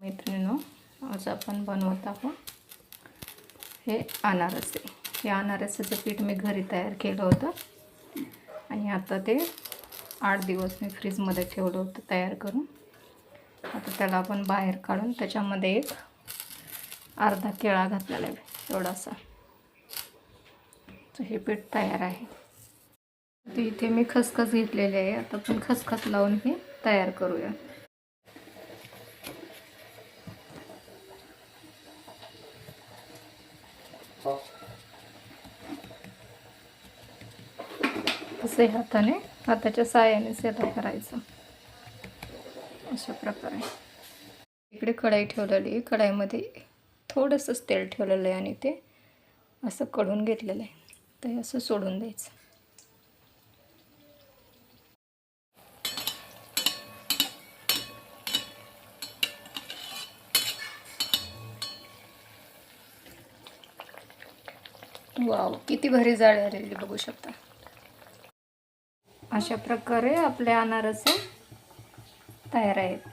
मैत्रिणींनो, आज आपण बनवत आहोत हे अनारसे. हे अनारसाचं पीठ मी घरी तयार केलं होतं आणि आता ते 8 दिवस मी फ्रीजमध्ये ठेवलं होतं तयार करून. आता त्याला आपण बाहेर काढून त्याच्यामध्ये एक अर्धा केळा घातलेला आहे एवढासा. तर हे पीठ तयार आहे. तर इथे मी खसखस घेतलेली आहे. आता आपण खसखस लावून हे तयार करूया. असे हाताच्या साहाय्याने याला करायचं अशा प्रकारे. इकडे कढई ठेवलेली आहे. कढईमध्ये थोडंसंच तेल ठेवलेलं आहे आणि ते असं कढून घेतलेलं आहे. ते असं सोडून द्यायचं. वाव, किती भारी जाळी आलेली बघू शकता. अशा प्रकारे आपले अनारसे तयार आहेत.